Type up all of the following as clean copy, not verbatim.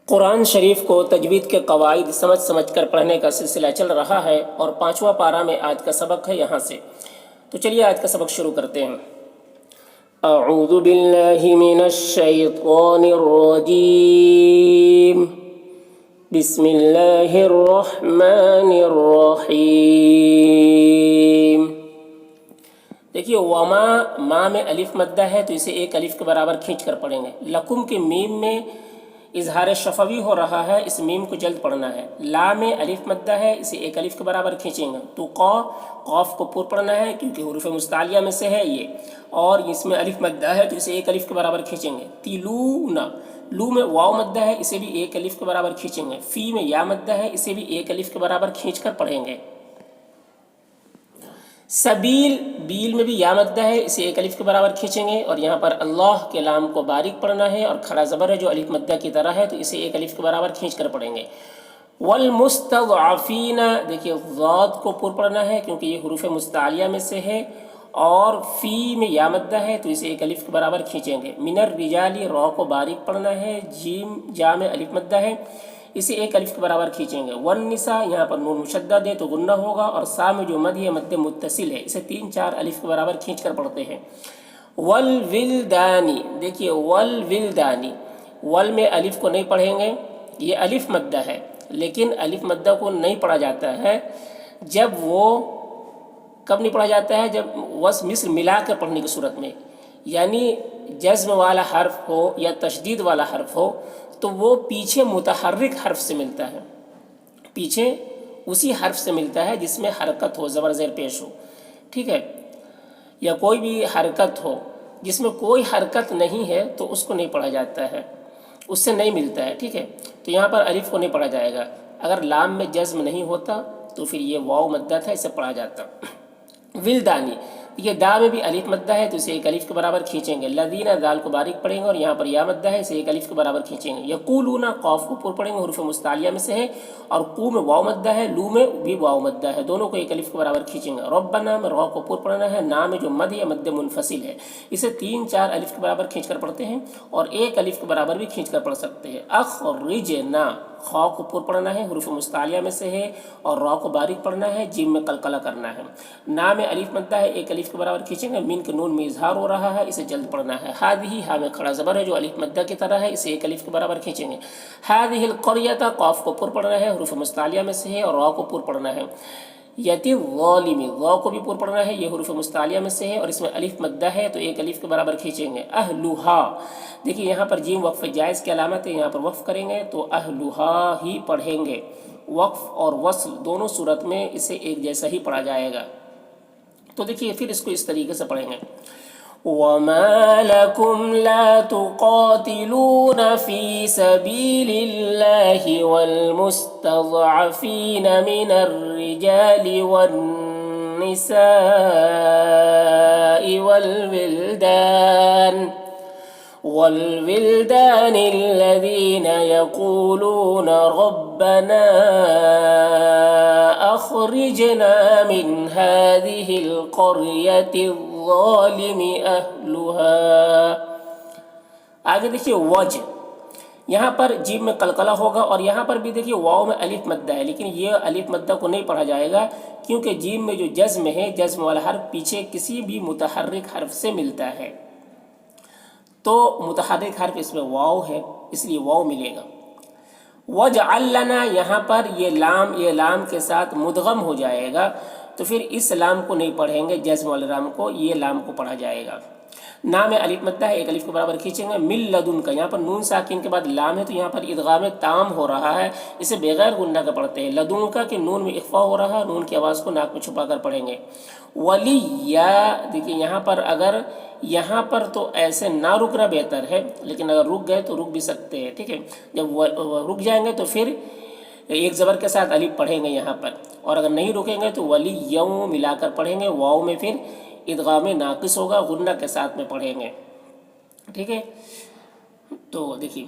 قرآن شریف کو تجوید کے قواعد سمجھ سمجھ کر پڑھنے کا سلسلہ چل رہا ہے اور 5واں پارہ میں آج کا سبق ہے یہاں سے۔ تو چلیے آج کا سبق شروع کرتے ہیں۔ اعوذ باللہ من الشیطان الرجیم، بسم اللہ الرحمن الرحیم۔ دیکھیے وما ما میں الف مدہ ہے تو اسے ایک الف کے برابر کھینچ کر پڑھیں گے۔ لکم کے میم میں اظہار شفوی ہو رہا ہے، اس میم کو جلد پڑھنا ہے۔ لا میں الف مدہ ہے، اسے ایک الف کے برابر کھینچیں گے۔ تو قاف کو پر پڑھنا ہے کیونکہ حروف مستعلیہ میں سے ہے یہ، اور اس میں الف مدہ ہے تو اسے ایک الف کے برابر کھینچیں گے۔ تلونا، لو میں واو مدہ ہے، اسے بھی ایک الف کے برابر کھینچیں گے۔ فی میں یا مدہ ہے، اسے بھی ایک الف کے برابر کھینچ کر پڑھیں گے۔ سبیل، بیل میں بھی یا مدہ ہے، اسے ایک الف کے برابر کھینچیں گے، اور یہاں پر اللہ کے لام کو باریک پڑھنا ہے اور کھڑا زبر ہے جو الف مدہ کی طرح ہے تو اسے ایک الف کے برابر کھینچ کر پڑھیں گے۔ والمستضعفین، دیکھیے ضاد کو پر پڑھنا ہے کیونکہ یہ حروف مستعلیہ میں سے ہے، اور فی میں یا مدہ ہے تو اسے ایک الف کے برابر کھینچیں گے۔ من الرجال، را کو باریک پڑھنا ہے، جیم جا میں الف مدہ ہے، اسے ایک الف کے برابر کھینچیں گے۔ والنساء، یہاں پر نون مشدد ہے تو غنہ ہوگا، اور سا میں جو مد ہے مد متصل ہے، اسے 3 4 الف کے برابر کھینچ کر پڑھتے ہیں۔ والولدانی، دیکھیے والولدانی، ول میں الف کو نہیں پڑھیں گے، یہ الف مدہ ہے لیکن الف مدہ کو نہیں پڑھا جاتا ہے جب وہ کب نہیں پڑھا جاتا ہے؟ جب وصل مثل ملا کر پڑھنے کی صورت میں، یعنی جزم والا حرف ہو یا تشدید والا حرف ہو تو وہ پیچھے متحرک حرف سے ملتا ہے، پیچھے اسی حرف سے ملتا ہے جس میں حرکت ہو، زبر زیر پیش ہو، ٹھیک ہے، یا کوئی بھی حرکت ہو۔ جس میں کوئی حرکت نہیں ہے تو اس کو نہیں پڑھا جاتا ہے، اس سے نہیں ملتا ہے، ٹھیک ہے۔ تو یہاں پر الف کو نہیں پڑھا جائے گا۔ اگر لام میں جزم نہیں ہوتا تو پھر یہ واو مدہ تھا، اسے پڑھا جاتا۔ ولدانی، یہ دا میں بھی الف مدہ ہے تو اسے ایک الف کے برابر کھینچیں گے۔ لذین، دال کو باریک پڑھیں گے اور یہاں پر یا مدہ ہے، اسے ایک الف کے برابر کھینچیں گے۔ یقولون، قاف کو پر پڑھیں گے، حروف مستعلیہ میں سے ہے، اور قو میں واو مدہ ہے، لو میں بھی واو مدہ ہے، دونوں کو ایک الف کے برابر کھینچیں گے۔ ربنا میں را کو پر پڑھنا ہے، نا میں جو مد ہے مد منفصل ہے، اسے 3 4 الف کے برابر کھینچ کر پڑھتے ہیں، اور ایک الف کے برابر بھی کھینچ کر پڑھ سکتے ہیں۔ اخرجنا، خا کو پر پڑھنا ہے، حروف مستعلیہ میں سے ہے، اور را کو باریک پڑھنا ہے، جیم میں قلقلہ کرنا ہے۔ نا میں الف مدہ ہے، ایک الف کے برابر کھینچیں گے۔ مین کے نون میں اظہار ہو رہا ہے، اسے جلد پڑھنا ہے۔ ہادہ، ہا میں کھڑا زبر ہے جو الف مدہ کی طرح ہے، اسے ایک الف کے برابر کھینچیں گے۔ ہادہ القریۃ، قاف کو پر پڑھنا ہے، حروف مستعلیہ میں سے ہے، اور را کو پر پڑھنا ہے۔ یتی الظالم، را کو بھی پر پڑھنا ہے، یہ حروف مستعلیہ میں سے ہے اور اس میں الف مدہ ہے تو ایک الف کے برابر کھینچیں گے۔ اہلھا، دیکھیے یہاں پر جیم وقف جائز کی علامت ہے، یہاں پر وقف کریں گے تو اہلھا ہی پڑھیں گے۔ وقف اور وصل دونوں صورت میں اسے ایک جیسا ہی پڑھا جائے گا۔ تو دیکھیے پھر اس کو اس طریقے سے پڑھیں گے۔ وَمَا لَكُمْ لَا تُقَاتِلُونَ فِي سَبِيلِ اللَّهِ وَالْمُسْتَضْعَفِينَ مِنَ الرِّجَالِ وَالنِّسَاءِ والولدان الذين يقولون ربنا أخرجنا من هذه القرية الظالم أهلها۔ آگے دیکھیے وج، یہاں پر جیم میں قلقلہ ہوگا، اور یہاں پر بھی دیکھیے واو میں الف مدہ ہے لیکن یہ الف مدہ کو نہیں پڑھا جائے گا کیونکہ جیم میں جو جزم ہے، جزم والا حرف پیچھے کسی بھی متحرک حرف سے ملتا ہے، تو متحرک حرف اس میں واو ہے، اس لیے واو ملے گا۔ وَاجْعَلْ لَنَا، یہاں پر یہ لام کے ساتھ مدغم ہو جائے گا تو پھر اس لام کو نہیں پڑھیں گے، جزم والے لام کو، یہ لام کو پڑھا جائے گا۔ نا میں الف مدہ ہے، ایک الف کے برابر کھینچیں گے۔ من لدن کا، یہاں پر نون ساکن کے بعد لام ہے تو یہاں پر ادغام تام ہو رہا ہے، اسے بغیر غنہ کا پڑھتے ہیں۔ لدن کا کہ نون میں اخفا ہو رہا ہے، نون کی آواز کو ناک میں چھپا کر پڑھیں گے۔ ولیہ، دیکھیے یہاں پر اگر یہاں پر تو ایسے نہ رکنا بہتر ہے، لیکن اگر رک گئے تو رک بھی سکتے ہیں، ٹھیک ہے۔ جب رک جائیں گے تو پھر ایک زبر کے ساتھ الف پڑھیں گے یہاں پر، اور اگر نہیں رکیں گے تو ولیوں ملا کر پڑھیں گے، واو میں پھر ادغام ناقص ہوگا، غنہ کے ساتھ میں پڑھیں گے، ٹھیک ہے۔ تو دیکھیے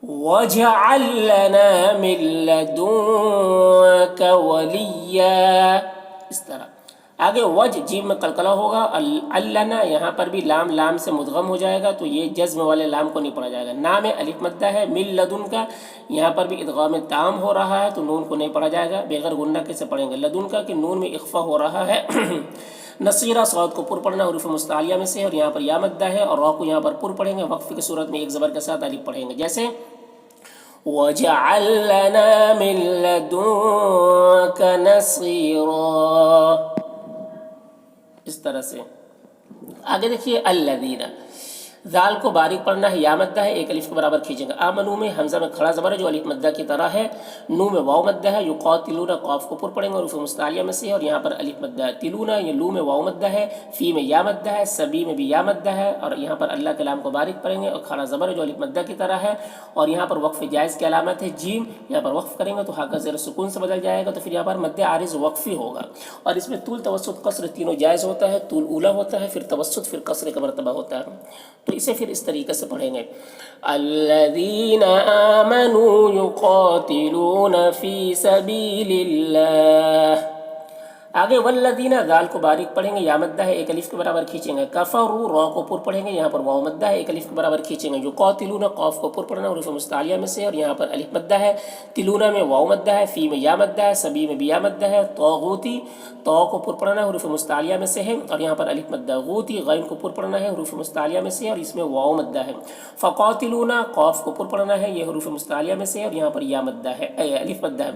وَاجْعَلْ لَنَا مِن لَّدُنكَ وَلِيًّا، اس طرح۔ آگے وج جیم میں قلقلہ ہوگا، علنا یہاں پر بھی لام لام سے مدغم ہو جائے گا، تو یہ جزم والے لام کو نہیں پڑھا جائے گا۔ نام الف مدہ ہے، من لدن کا یہاں پر بھی ادغام تام ہو رہا ہے تو نون کو نہیں پڑھا جائے گا، بغیر غنہ کیسے پڑھیں گے؟ لدن کا کہ نون میں اخفا ہو رہا ہے۔ نصیرہ صاد کو پر پڑھنا حروف مستعلیہ میں سے، اور یہاں پر یا مدہ ہے، اور را کو یہاں پر پر پڑھیں گے، وقف کی صورت میں ایک زبر کے ساتھ الف پڑھیں گے، جیسے وَجَعَل لَّنَا مِن لَّدُنكَ نَصِيرًا، اس طرح سے۔ آگے دیکھیے الذین، ذال کو باریک پڑھنا ہے، یا مدہ ہے، ایک الف کے برابر کھینچیں گے۔ آمنو میں حمزہ میں کھڑا زبر ہے جو الف مدہ کی طرح ہے، نو میں واو مدہ ہے، یقاتلون قاف کو پر پڑھیں گے حروف مستعلیہ میں سے، اور یہاں پر الف مدہ ہے۔ تلون یہ لو میں واو مدہ ہے، فی میں یا مدہ ہے، سبی میں بھی یا مدہ ہے، اور یہاں پر اللہ کے لام کو باریک پڑھیں گے، اور کھڑا زبر ہے جو الف مدہ کی طرح ہے، اور یہاں پر وقف جائز کی علامت ہے جیم، یہاں پر وقف کریں گے تو ہا کا زیر سکون سے بدل جائے گا، تو پھر یہاں پر مد عارض وقفی ہوگا، اور اس میں طول توسط قصر تینوں جائز ہوتا ہے، طول اولا ہوتا ہے، پھر توسط، پھر قصر کا مرتبہ ہوتا ہے، تو اسے پھر اس طریقے سے پڑھیں گے۔ الذین آمنوا یقاتلون فی سبیل اللہ۔ آگے والذین، ذال کو باریک پڑھیں گے، یا مدہ ہے، ایک الف کے برابر کھینچیں گے۔ کفروا، را کو پر پڑھیں گے، یہاں پر واو مدہ ہے، ایک الف کے برابر کھینچیں گے۔ یقاتلون قاف کو پر پڑھنا حروف مستعلیہ میں سے، اور یہاں پر الف مدہ ہے۔ تلون میں واو مدہ ہے، فی میں یا مدہ ہے، سبی میں بھی یا مدہ ہے۔ طاغوتی، تو کو پر پڑھنا حروف مستعلیہ میں سے ہے، اور یہاں پر الف مدہ۔ غوتی، غین کو پر پڑھنا ہے حروف مستعلیہ میں سے، اور اس میں واو مدہ ہے۔ فقاتلون، قاف کو پر پڑھنا ہے، یہ حروف مستعلیہ میں سے، اور یہاں پر یا مدہ ہے، الف مدہ ہے۔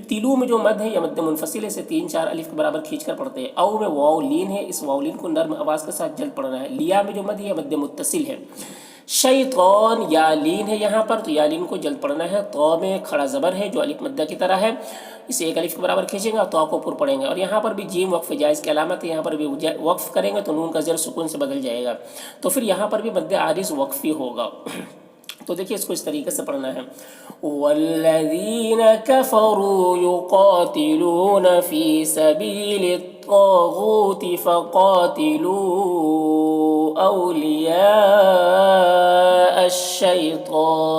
تلو میں جو مد ہے یہ مد منفصل ہے، سے 3 4 الف کے برابر کھینچ کر پڑھتے ہیں۔ او میں واو لین ہے، اس واو لین کو نرم آواز کے ساتھ جلد پڑھنا ہے۔ لیا میں جو مد ہے یہ مد متصل ہے۔ شیطان، یا لین ہے یہاں پر، تو یا لین کو جلد پڑھنا ہے۔ تو میں کھڑا زبر ہے جو الف مدہ کی طرح ہے، اسے ایک الف کے برابر کھینچیں گے اور تو کو پر پڑھیں گے، اور یہاں پر بھی جیم وقف جائز کی علامت ہے، یہاں پر بھی وقف کریں گے تو نون کا زیر سکون سے بدل جائے گا، تو پھر یہاں پر بھی مد عارض وقفی ہوگا۔ تو دیکھیے اس کو اس طریقے سے پڑھنا ہے۔ والذین کفروا یقاتلون فی سبیل الطاغوت فقاتلوا اولیاء الشیطان۔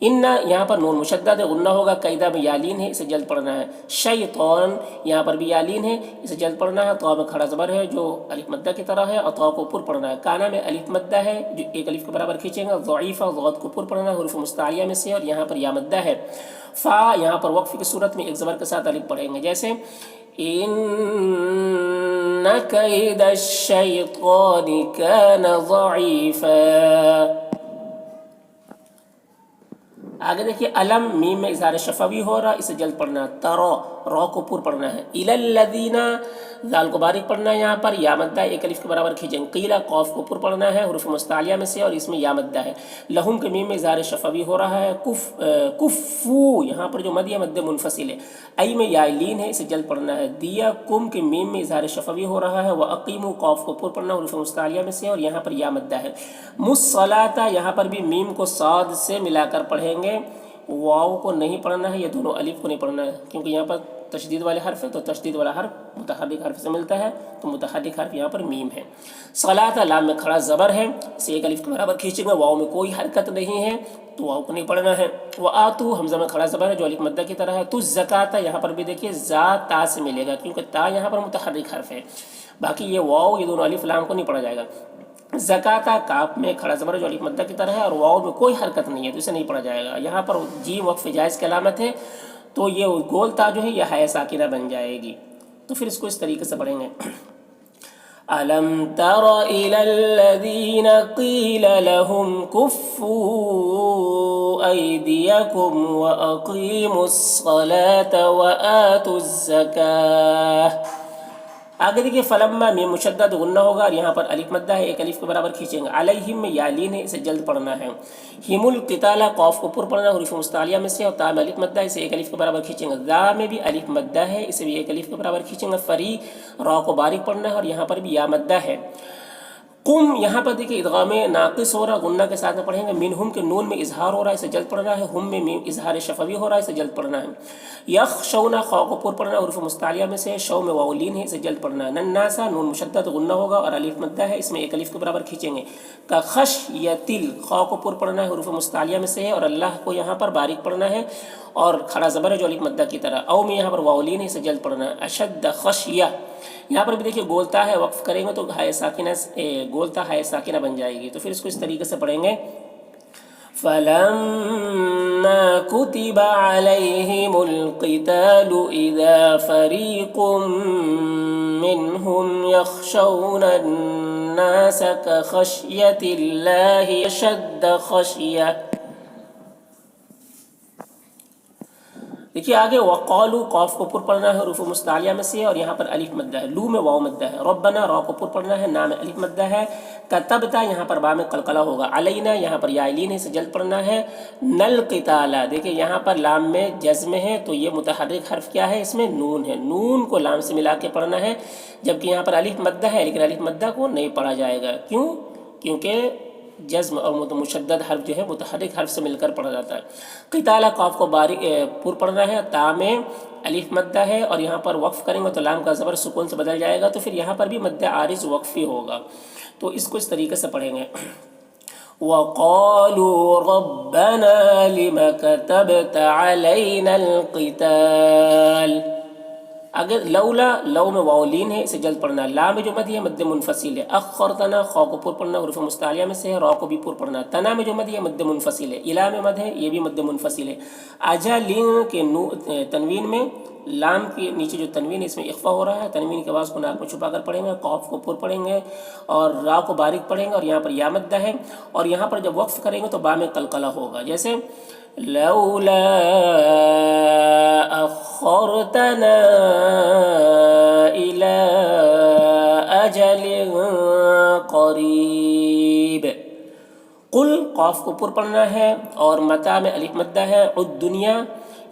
ان یہاں پر نون مشدد ہے، غنہ ہوگا، قیدہ میں یالین ہے، اسے جلد پڑھنا ہے۔ شیطان یہاں پر بھی یالین ہے، اسے جلد پڑھنا ہے۔ تو میں کھڑا زبر ہے جو الف مدہ کی طرح ہے، اور تو کو پر پڑھنا ہے۔ کانا میں الف مدہ ہے جو ایک الف کے برابر کھینچیں گے۔ ضعیفہ، ضاد کو پر پڑھنا ہے حروف مستعلیہ میں سے، اور یہاں پر یا مدہ ہے۔ فا یہاں پر وقف کی صورت میں ایک زبر کے ساتھ الف پڑھیں گے، جیسے ان کید الشیطان کان ضعیفا۔ آگے دیکھیے علم، میم میں اظہار شفوی ہو رہا، اسے جلد پڑھنا ہے۔ ترا، را کو پر پڑھنا ہے۔ الی الذین، ذال کو باریک پڑھنا ہے، یہاں پر یا مدہ ایک الف کے برابر کھینچیں۔ قیلا، قاف کو پر پڑھنا ہے حروف مستعلیہ میں سے، اور اس میں یا مدہ ہے۔ لہم کے میم میں اظہار شفوی ہو رہا ہے۔ کفو یہاں پر جو مد ہے مد منفصل ہے۔ ای میں یا لین ہے، اسے جلد پڑھنا ہے۔ دیا کم کے میم میں اظہار شفوی ہو رہا ہے۔ واقیموا، قاف کو پر پڑھنا حروف مستعلیہ میں سے، اور یہاں پر یا مدہ ہے۔ مصلاۃ یہاں پر بھی میم کو صاد سے ملا کر پڑھیں گے، واو کو نہیں پڑھنا ہے، یہ دونوں الف کو نہیں پڑھنا ہے، کیونکہ یہاں پر تشدید والے حرف ہے، تو تشدید والا حرف متحرک حرف سے ملتا ہے، تو متحرک حرف یہاں پر میم ہے۔ صلاۃ، لام میں کھڑا زبر ہے، اسے ایک الف کے برابر کھینچیں گے، واو میں کوئی حرکت نہیں ہے تو واو کو نہیں پڑھنا ہے۔ وآتو، حمزہ میں کھڑا زبر ہے جو الف مدہ کی طرح ہے۔ تو زکات، یہاں پر بھی دیکھیے زا تا سے ملے گا، کیونکہ تا یہاں پر متحرک حرف ہے، باقی یہ واو، یہ دونوں الف لام کو نہیں پڑھا جائے گا۔ زکاتا، کاف میں کھڑا زبر جو الف مدہ کی طرح ہے، اور واو میں کوئی حرکت نہیں ہے تو اسے نہیں پڑھا جائے گا۔ یہاں پر جیم وقف جائز کی علامت ہے، تو یہ گول تا جو ہے یہ حے ساکنہ بن جائے گی، تو پھر اس کو اس طریقے سے پڑھیں گے۔ الم تر الی الذین قیل لهم کفوا ایدیکم واقیموا الصلاة وآتوا الزکاة۔ آگے دیکھیے فلما میں مشدد غنہ ہوگا، اور یہاں پر الف مدہ ہے، ایک الف کے برابر کھینچیں گے۔ علیہم میں یا لین ہے، اسے جلد پڑھنا ہے۔ ہم القتال، قاف کو پر پڑھنا حروف مستعلیہ میں سے، اور تا میں الف مدہ ہے، اسے ایک الف کے برابر کھینچیں گے۔ ذا میں بھی الف مدہ ہے، اسے بھی ایک الف کے برابر کھینچیں گے۔ فری، را کو باریک پڑھنا ہے، اور یہاں پر بھی یا مدہ ہے۔ قم یہاں پر دیکھیے ادغام ناقص ہو رہا ہے، غنہ کے ساتھ میں پڑھیں گے، منہم کے نون میں اظہار ہو رہا ہے، اسے جلد پڑھنا ہے، ہم میں اظہار شفوی ہو رہا ہے، اسے جلد پڑھنا ہے، یخشونا خاء کو پر پڑھنا ہے، حروف مستعلیہ میں سے، شو میں واو لین ہے، اسے جلد پڑھنا ہے، نناسا نون مشدد غنہ ہوگا اور الف مدہ ہے، اس میں ایک الف کے برابر کھینچیں گے، کا خشیتل خاء کو پر پڑھنا ہے، حروف مستعلیہ میں سے ہے اور اللہ کو یہاں پر باریک پڑھنا ہے اور کھڑا زبر ہے جو الف مدہ کی طرح، او میں یہاں پر واو لین ہے، اسے جلد پڑھنا ہے، اشد خشیہ یہاں پر بھی دیکھیے گولتا ہے، وقف کریں گے تو ہائے ساکنہ گولتا ہائے ساکنہ بن جائے گی، تو پھر اس کو اس طریقے سے پڑھیں گے، فَلَمَّا كُتِبَ عَلَيْهِمُ الْقِتَالُ إِذَا فَرِيقٌ مِّنْهُمْ يَخْشَوْنَ النَّاسَ كَخَشْيَةِ اللَّهِ أَشَدَّ خَشْيَةً۔ دیکھیے آگے وقالو قاف کو پر پڑھنا ہے حروف مستعلیہ میں سے اور یہاں پر الف مدہ ہے، لو میں واو مدہ ہے، ربنا را کو پر پڑھنا ہے، نا میں الف مدہ ہے، کتبتا یہاں پر با میں قلقلہ ہوگا، علینا یہاں پر یائلین ہے، سے جلد پڑھنا ہے، نل قتالا دیکھیے یہاں پر لام میں جزم ہے تو یہ متحرک حرف کیا ہے، اس میں نون ہے، نون کو لام سے ملا کے پڑھنا ہے، جبکہ یہاں پر الف مدہ ہے لیکن الف مدہ کو نہیں پڑھا جائے گا، کیوں؟ کیونکہ جزم اور مشدد حرف جو ہے متحرک حرف سے مل کر پڑھا جاتا ہے، قتالہ قاف کو باریک پر پڑھنا ہے، تا میں الف مدہ ہے اور یہاں پر وقف کریں گے تو لام کا زبر سکون سے بدل جائے گا، تو پھر یہاں پر بھی مد عارض وقفی ہوگا، تو اس کو اس طریقے سے پڑھیں گے، وَقَالُوا رَبَّنَا لِمَ كَتَبْتَ عَلَيْنَا الْقِتَالَ، اگر لولا لو میں واو لین ہے، اسے جلد پڑھنا ہے، لا میں جو مد ہے مد منفصل ہے، اخرتنا خا کو پر پڑھنا حروف مستعلیہ میں سے ہے، را کو بھی پر پڑھنا ہے، تنا میں جو مد ہے مد منفصل ہے، الا میں مد ہے یہ بھی مد منفصل ہے، اجلین کے تنوین میں لام کے نیچے جو تنوین ہے اس میں اخفا ہو رہا ہے، تنوین کے بعد کو ناک میں چھپا کر پڑھیں گے، قاف کو پر پڑھیں گے اور را کو باریک پڑھیں گے اور یہاں پر یا مدہ ہے اور یہاں پر جب وقف کریں گے تو با میں قلقلہ ہوگا، جیسے لولا اخرتنا الى اجل قریب، قل قاف کو پر پڑھنا ہے اور متا میں الف مدہ ہے، الدنیا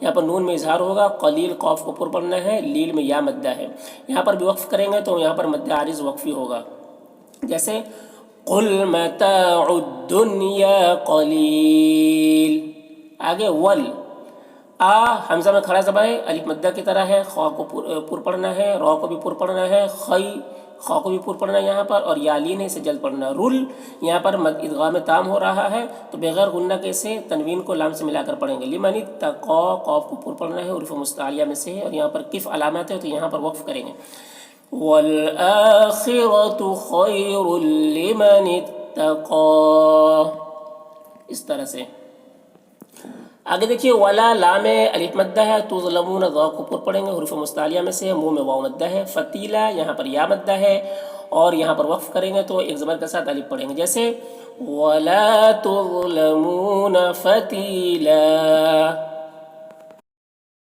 یہاں پر نون میں اظہار ہوگا، قلیل قاف کو پر پڑھنا ہے، لیل میں یا مدہ ہے، یہاں پر بھی وقف کریں گے تو یہاں پر مد عارض وقفی ہوگا، جیسے قل متاع الدنیا قلیل، آگے ول حمزہ میں کھڑا زبر ہے، الف مدہ کی طرح ہے، خا کو پر پڑھنا ہے، را کو بھی پر پڑھنا ہے، خی خا کو بھی پر پڑھنا ہے یہاں پر اور یالین ہے، اسے جلد پڑھنا ہے، رل یہاں پر ادغام تام ہو رہا ہے تو بغیر غنہ کے سے تنوین کو لام سے ملا کر پڑھیں گے، لمن اتقا قاف کو پر پڑھنا ہے، حروف مستعلیہ میں سے ہے اور یہاں پر کف علامات ہے تو یہاں پر وقف کریں گے، والآخرة خیر لمن اتقا، اس طرح سے آگے دیکھیے ولا لام الف مدہ ہے، تظلمون ذا کو پر پڑھیں گے، حروف مستعلیہ میں سے ہے، منہ میں واو مدہ ہے، فتیلا یہاں پر یا مدہ ہے اور یہاں پر وقف کریں گے تو ایک زبر کے ساتھ الف پڑھیں گے، جیسے ولا تظلمون فتیلا،